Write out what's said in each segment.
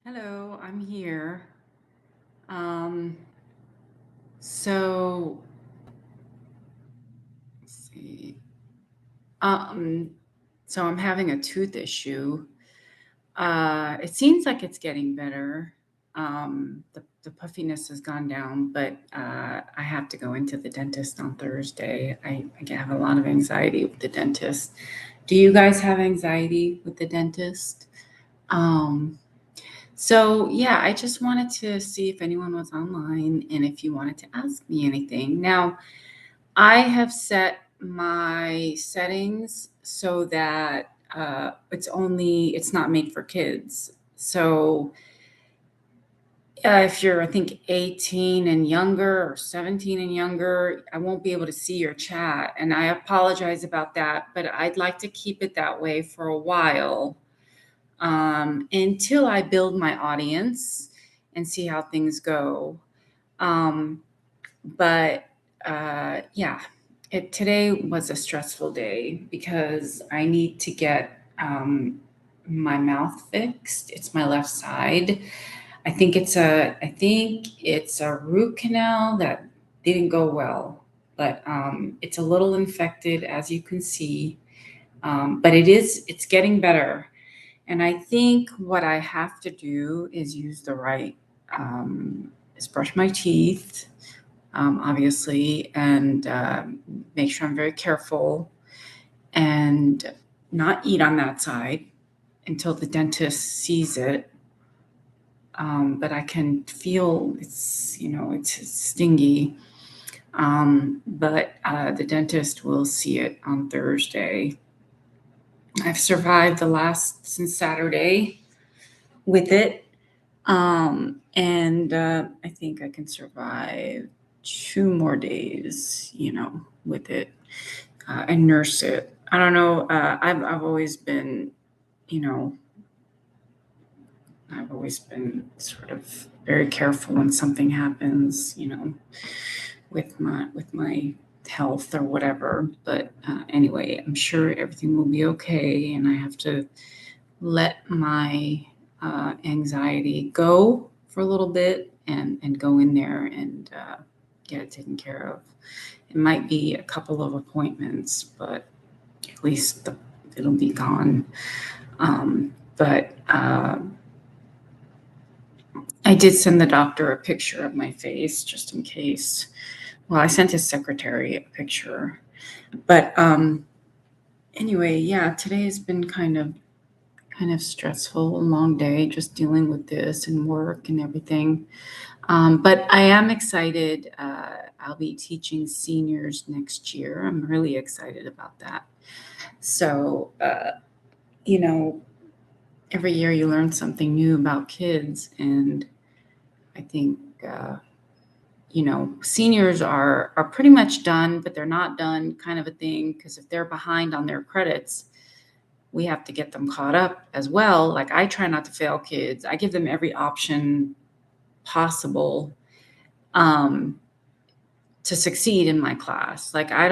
Hello, I'm here. Um, so let's see. Um, so I'm having a tooth issue. It seems like it's getting better. The puffiness has gone down, but I have to go into the dentist on Thursday. I have a lot of anxiety with the dentist. Do you guys have anxiety with the dentist? Um, So, yeah, I just wanted to see if anyone was online and if you wanted to ask me anything. Now, I have set my settings so that it's not made for kids. So, if you're, I think, 18 and younger or 17 and younger, I won't be able to see your chat. And I apologize about that, but I'd like to keep it that way for a while until I build my audience and see how things go. Um, but yeah, today was a stressful day because I need to get my mouth fixed. It's my left side. I think it's a root canal that didn't go well, but it's a little infected, as you can see. But it's getting better. And I think what I have to do is use the right, is brush my teeth, obviously, and make sure I'm very careful and not eat on that side until the dentist sees it. But I can feel it's stingy. But the dentist will see it on Thursday. I've survived since Saturday with it. And I think I can survive 2 more days, with it and nurse it. I don't know. I've always been, you know, I've always been sort of very careful when something happens, with my health or whatever. But anyway, I'm sure everything will be okay, and I have to let my anxiety go for a little bit and go in there and get it taken care of. It might be a couple of appointments, but at least it'll be gone. But I did send the doctor a picture of my face just in case. Well, I sent his secretary a picture. But anyway, yeah, today has been kind of stressful, a long day, just dealing with this and work and everything. But I am excited. I'll be teaching seniors next year. I'm really excited about that. So, every year you learn something new about kids. And I think, seniors are pretty much done, but they're not done, kind of a thing, because if they're behind on their credits, we have to get them caught up as well. Like, I try not to fail kids. I give them every option possible to succeed in my class. Like, I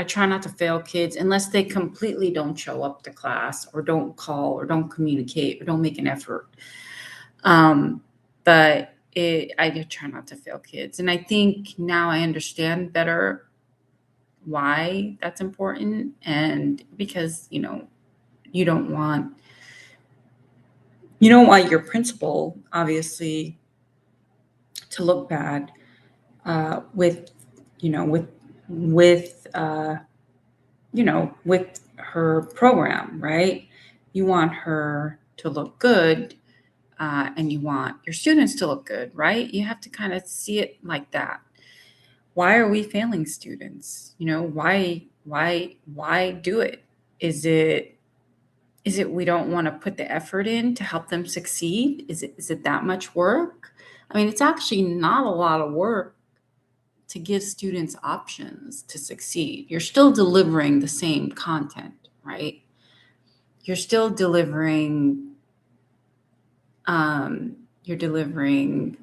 try not to fail kids unless they completely don't show up to class or don't call or don't communicate or don't make an effort. But I do try not to fail kids. And I think now I understand better why that's important. And because, you don't want your principal, obviously, to look bad with with with her program, right? You want her to look good, and you want your students to look good, right? You have to kind of see it like that. Why are we failing students? Why do it? Is it we don't want to put the effort in to help them succeed? Is it that much work? I mean, it's actually not a lot of work to give students options to succeed. You're still delivering the same content, right? You're still delivering you're delivering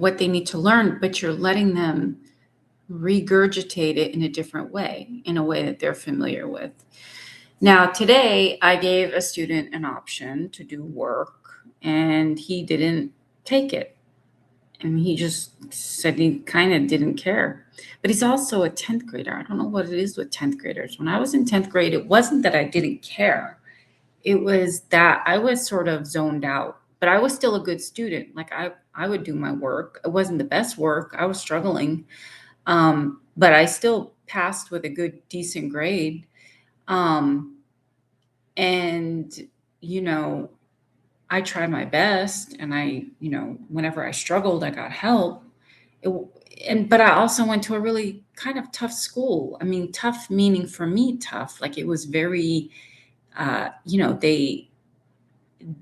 what they need to learn, but you're letting them regurgitate it in a different way, in a way that they're familiar with. Now, today I gave a student an option to do work and he didn't take it. And he just said he kind of didn't care. But he's also a 10th grader. I don't know what it is with 10th graders. When I was in 10th grade, it wasn't that I didn't care. It was that I was sort of zoned out, but I was still a good student. Like I would do my work. It wasn't the best work. I was struggling. But I still passed with a good, decent grade. Um, and, you know, I tried my best and whenever I struggled, I got help. It, but I also went to a really kind of tough school. I mean, tough meaning for me, tough. Like it was very,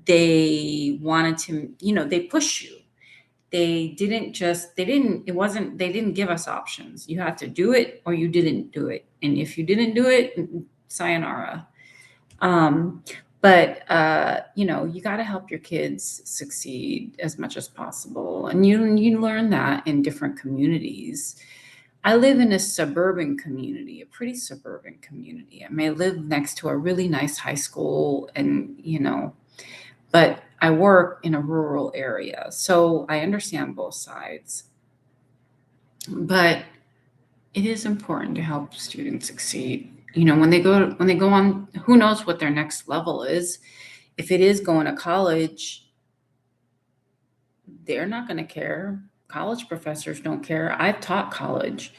they wanted to, they push you. They didn't give us options. You had to do it or you didn't do it. And if you didn't do it, sayonara. Um, but you got to help your kids succeed as much as possible. And you learn that in different communities. I live in a suburban community, a pretty suburban community. I may live next to a really nice high school but I work in a rural area. So I understand both sides. But it is important to help students succeed. When they go on, who knows what their next level is. If it is going to college, they're not going to care. College professors don't care. I've taught college.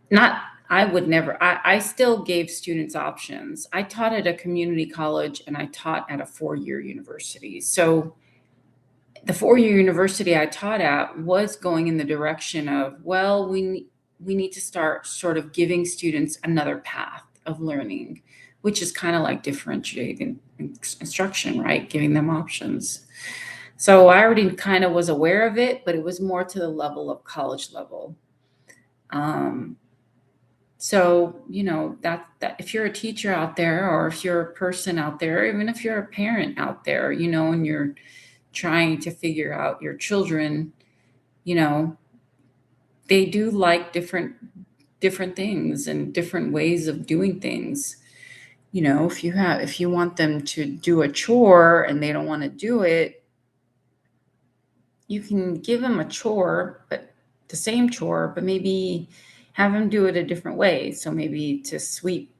Not I would never. I still gave students options. I taught at a community college and I taught at a 4-year university. So the 4-year university I taught at was going in the direction of, well, we need to start sort of giving students another path of learning, which is kind of like differentiating instruction, right? Giving them options. So I already kind of was aware of it, but it was more to the level of college level. That if you're a teacher out there, or if you're a person out there, even if you're a parent out there, and you're trying to figure out your children, they do like different things and different ways of doing things. If you want them to do a chore and they don't want to do it, you can give them a chore, but the same chore, but maybe have them do it a different way. So maybe to sweep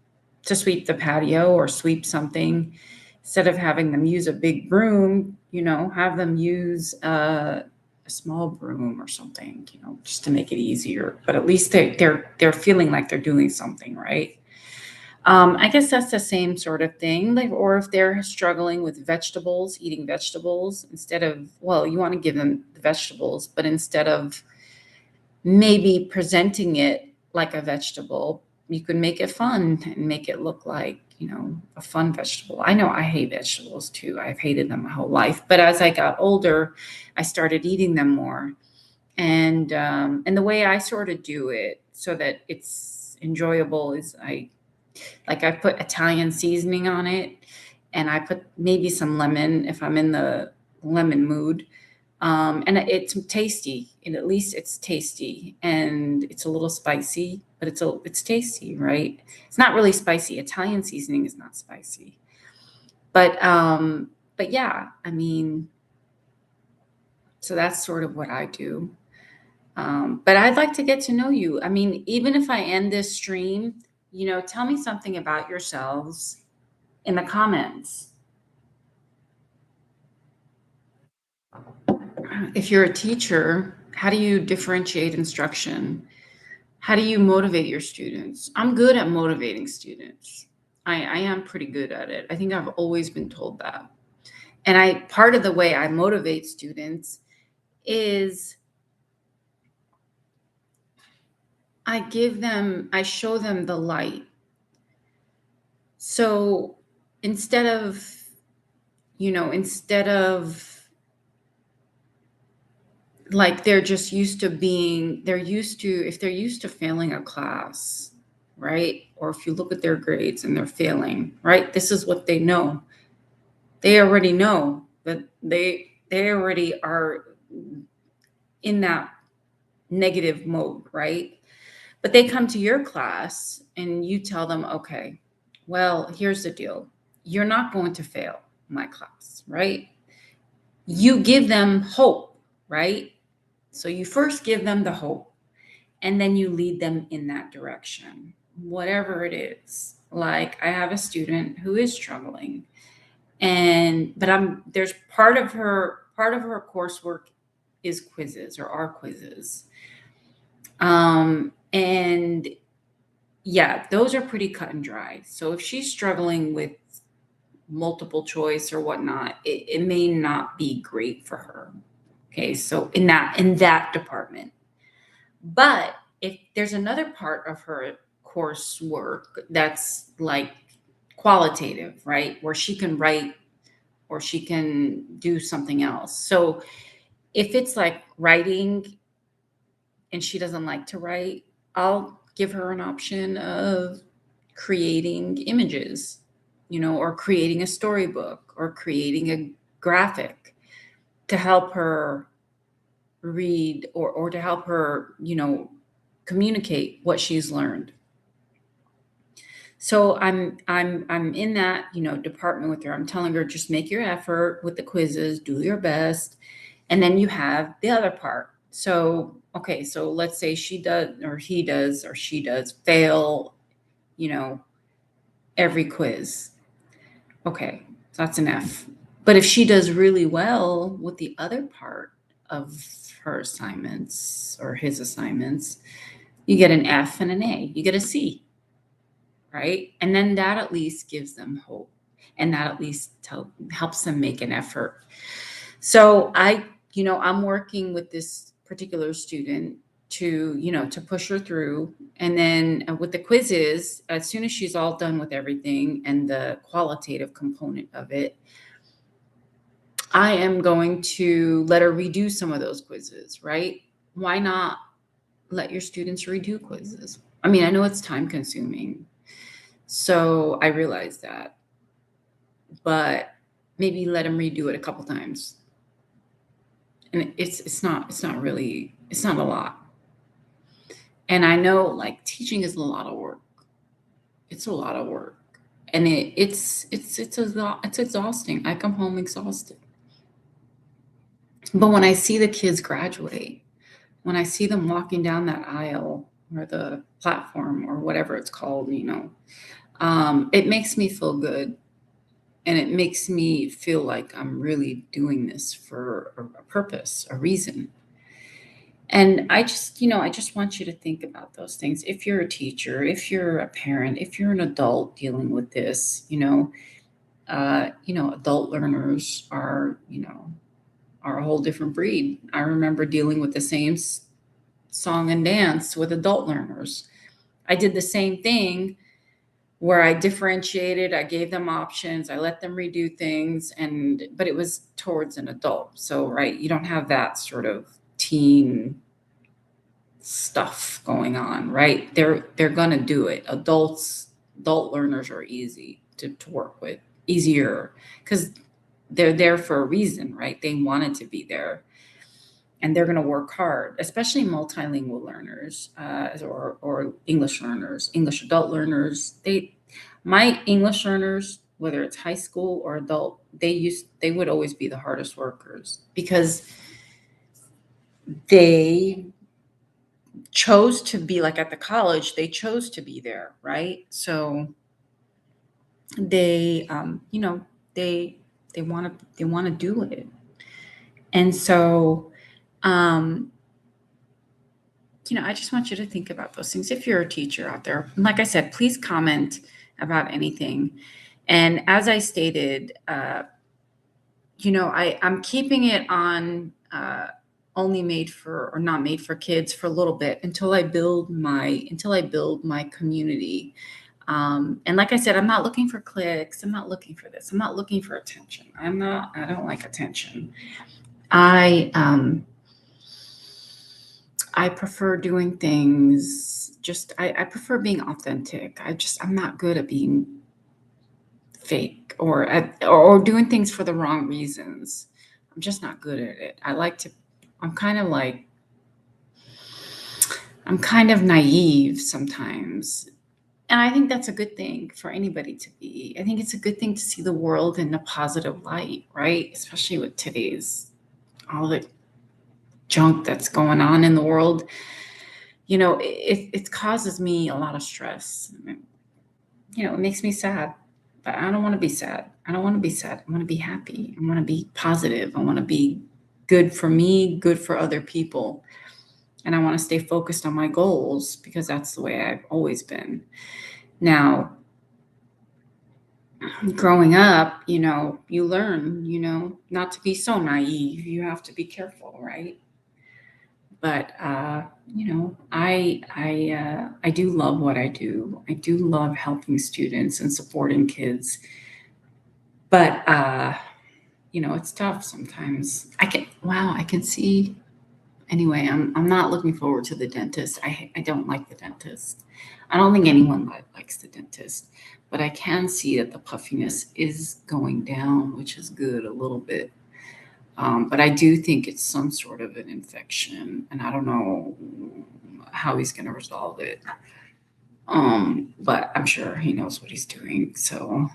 the patio or sweep something, instead of having them use a big broom, have them use a small broom or something, just to make it easier. But at least they're feeling like they're doing something, right? I guess that's the same sort of thing. Like, or if they're struggling with vegetables, eating vegetables, instead of, well, you want to give them the vegetables, but instead of maybe presenting it like a vegetable, you can make it fun and make it look like, a fun vegetable. I know I hate vegetables too. I've hated them my whole life. But as I got older, I started eating them more. And the way I sort of do it so that it's enjoyable is I put Italian seasoning on it, and I put maybe some lemon if I'm in the lemon mood. And it's tasty, and at least it's tasty, and it's a little spicy, but it's tasty, right? It's not really spicy. Italian seasoning is not spicy, but yeah, I mean, so that's sort of what I do. But I'd like to get to know you. I mean, even if I end this stream, tell me something about yourselves in the comments. If you're a teacher, how do you differentiate instruction? How do you motivate your students? I'm good at motivating students. I am pretty good at it. I think I've always been told that. And part of the way I motivate students is I show them the light. So instead of like they're used to failing a class, right? Or if you look at their grades and they're failing, right? This is what they know. They already know that they already are in that negative mode, right? But they come to your class and you tell them, okay, Well, here's the deal. You're not going to fail my class, right? You give them hope, right? So you first give them the hope, and then you lead them in that direction, whatever it is. Like, I have a student who is struggling, and but I'm there's part of her coursework is quizzes, or are quizzes. And yeah, those are pretty cut and dry. So if she's struggling with multiple choice or whatnot, it may not be great for her. Okay, so in that department. But if there's another part of her coursework that's like qualitative, right, where she can write or she can do something else. So if it's like writing and she doesn't like to write, I'll give her an option of creating images, or creating a storybook or creating a graphic to help her read, or to help her, communicate what she's learned. So I'm in that, department with her. I'm telling her, just make your effort with the quizzes, do your best. And then you have the other part. So, okay, so let's say she does, or he does, or she does fail, you know, every quiz. Okay, so that's an F. But if she does really well with the other part of her assignments or his assignments, you get an F and an A. You get a C, right? And then that at least gives them hope, and that at least helps them make an effort. So I'm working with this particular student to push her through. And then with the quizzes, as soon as she's all done with everything and the qualitative component of it, I am going to let her redo some of those quizzes, right? Why not let your students redo quizzes? I mean, I know it's time consuming. So I realize that, but maybe let them redo it a couple times. And it's not a lot. And I know, like, teaching is a lot of work. It's a lot of work. And it's exhausting. I come home exhausted. But when I see the kids graduate, when I see them walking down that aisle or the platform or whatever it's called, it makes me feel good. And it makes me feel like I'm really doing this for a purpose, a reason. And I just want you to think about those things. If you're a teacher, if you're a parent, if you're an adult dealing with this, adult learners are a whole different breed. I remember dealing with the same song and dance with adult learners. I did the same thing where I differentiated, I gave them options, I let them redo things, but it was towards an adult. So, right, you don't have that sort of teen stuff going on, right? They're gonna do it. Adult learners are easy to work with, easier, because they're there for a reason, right? They wanted to be there, and they're going to work hard, especially multilingual learners, or English learners, English adult learners. My English learners, whether it's high school or adult, they would always be the hardest workers, because they chose to be, like, at the college, they chose to be there, right? So they, they want to do it. And so, um, I just want you to think about those things. If you're a teacher out there, like I said, please comment about anything. And as I stated, I'm keeping it on only made for, or not made for kids, for a little bit, until I build my community. And like I said, I'm not looking for clicks. I'm not looking for this. I'm not looking for attention. I don't like attention. I prefer doing things, I prefer being authentic. I'm not good at being fake, or doing things for the wrong reasons. I'm just not good at it. I'm kind of naive sometimes. And I think that's a good thing for anybody to be. I think it's a good thing to see the world in a positive light, right? Especially with today's all the junk that's going on in the world. It causes me a lot of stress. It makes me sad, but I don't want to be sad. I don't want to be sad. I want to be happy. I want to be positive. I want to be good for me, good for other people. And I want to stay focused on my goals because that's the way I've always been. Now, growing up, you learn, not to be so naive. You have to be careful, right? But I do love what I do. I do love helping students and supporting kids. But it's tough sometimes. I can see. Anyway, I'm not looking forward to the dentist. I don't like the dentist. I don't think anyone likes the dentist, but I can see that the puffiness is going down, which is good a little bit. But I do think it's some sort of an infection, and I don't know how he's going to resolve it. But I'm sure he knows what he's doing. So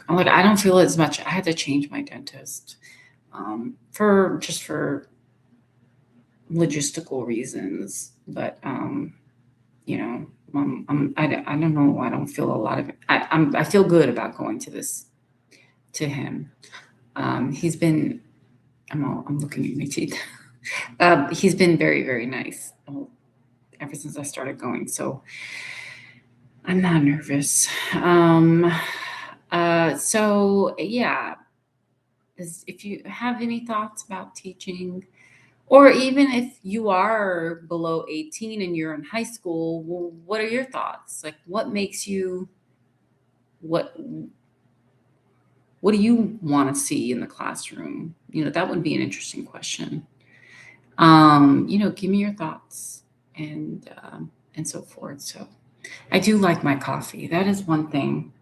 I don't feel as much. I had to change my dentist for logistical reasons, but I don't know. I don't feel a lot of it. I feel good about going to him. He's been. I'm looking at my teeth. He's been very, very nice ever since I started going. So I'm not nervous. So yeah, if you have any thoughts about teaching, or even if you are below 18 and you're in high school, well, what are your thoughts? Like, what makes you, what what do you want to see in the classroom? That would be an interesting question. Give me your thoughts and so forth. So I do like my coffee. That is one thing.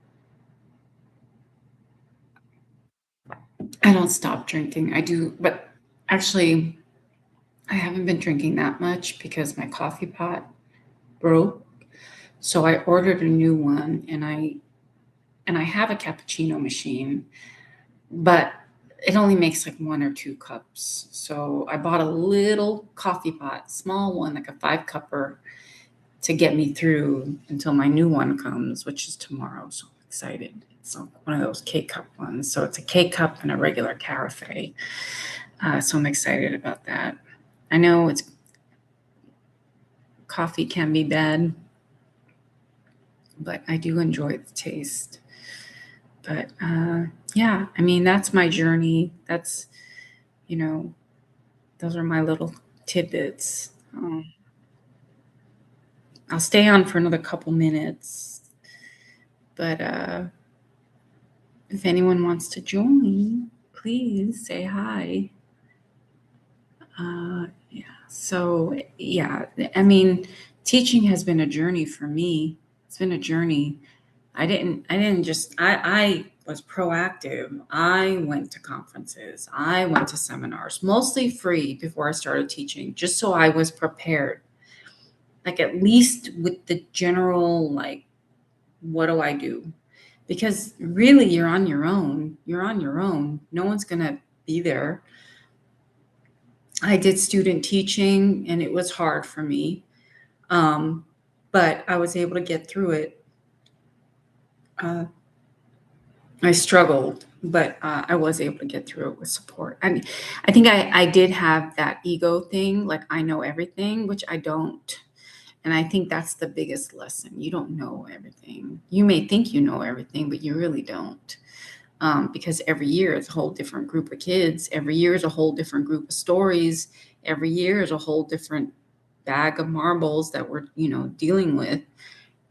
I don't stop drinking. I do, but actually, I haven't been drinking that much because my coffee pot broke. So I ordered a new one, and I have a cappuccino machine, but it only makes like 1 or 2 cups. So I bought a little coffee pot, small one, like a 5 cupper, to get me through until my new one comes, which is tomorrow. So I'm excited. It's one of those K cup ones. So it's a K cup and a regular carafe. So I'm excited about that. I know coffee can be bad, but I do enjoy the taste. But yeah, I mean, that's my journey. Those are my little tidbits. I'll stay on for another couple minutes, but if anyone wants to join, please say hi. Yeah. So yeah, I mean, teaching has been a journey for me. It's been a journey. I was proactive. I went to conferences. I went to seminars, mostly free before I started teaching, just so I was prepared. Like, at least with the general, like, what do I do? Because really, you're on your own. You're on your own. No one's going to be there. I did student teaching, and it was hard for me. But I was able to get through it. I struggled, but I was able to get through it with support. I mean, I think I did have that ego thing, like I know everything, which I don't. And I think that's the biggest lesson. You don't know everything. You may think you know everything, but you really don't. Because every year is a whole different group of kids. Every year is a whole different group of stories. Every year is a whole different bag of marbles that we're, dealing with.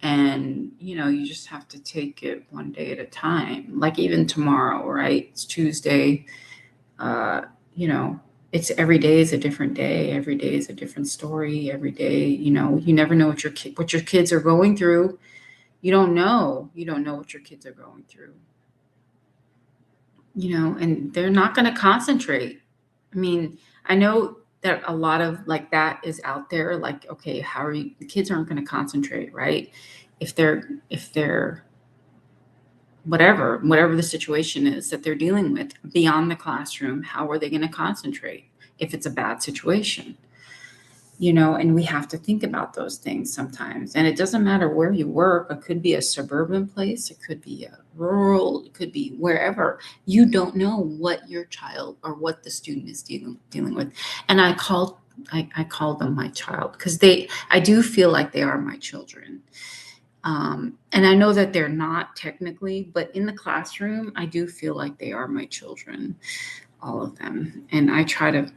And, you just have to take it one day at a time. Like even tomorrow, right? It's Tuesday. It's every day is a different day. Every day is a different story. Every day, you never know what your kids are going through. You don't know what your kids are going through. And they're not going to concentrate. I mean, I know that a lot of like that is out there. Like, okay, the kids aren't going to concentrate, right? if they're whatever the situation is that they're dealing with beyond the classroom, how are they going to concentrate if it's a bad situation? And we have to think about those things sometimes. And it doesn't matter where you work. It could be a suburban place. It could be a rural. It could be wherever. You don't know what your child or what the student is dealing with. And I call them my child because I do feel like they are my children. And I know that they're not technically, but in the classroom, I do feel like they are my children, all of them. And I try to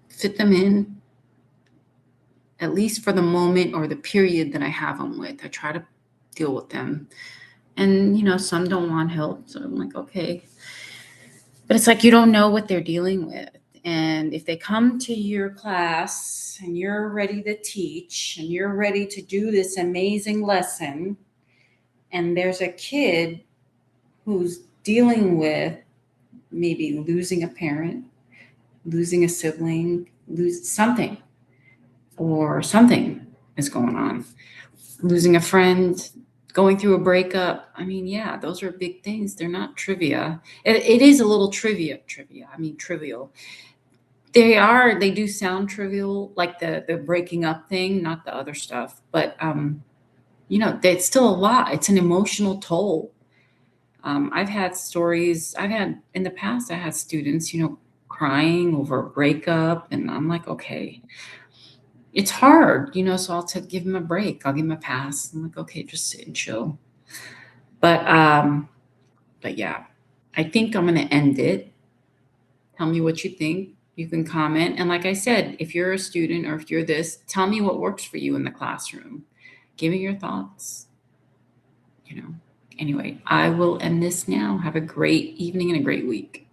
fit them in, at least for the moment or the period that I have them with. I try to deal with them. And, some don't want help. So I'm like, okay. But it's like you don't know what they're dealing with. And if they come to your class and you're ready to teach and you're ready to do this amazing lesson, and there's a kid who's dealing with maybe losing a parent, losing a sibling, lose something, or something is going on, losing a friend, going through a breakup. I mean, yeah, those are big things. They're not trivia. It is a little trivia. I mean, trivial. They do sound trivial, like the breaking up thing, not the other stuff. But, it's still a lot. It's an emotional toll. I've had in the past, I had students, crying over a breakup. And I'm like, okay, it's hard, so I'll give them a break. I'll give them a pass. I'm like, okay, just sit and chill. But yeah, I think I'm going to end it. Tell me what you think. You can comment. And like I said, if you're a student or if you're this, tell me what works for you in the classroom. Give me your thoughts. Anyway, I will end this now. Have a great evening and a great week.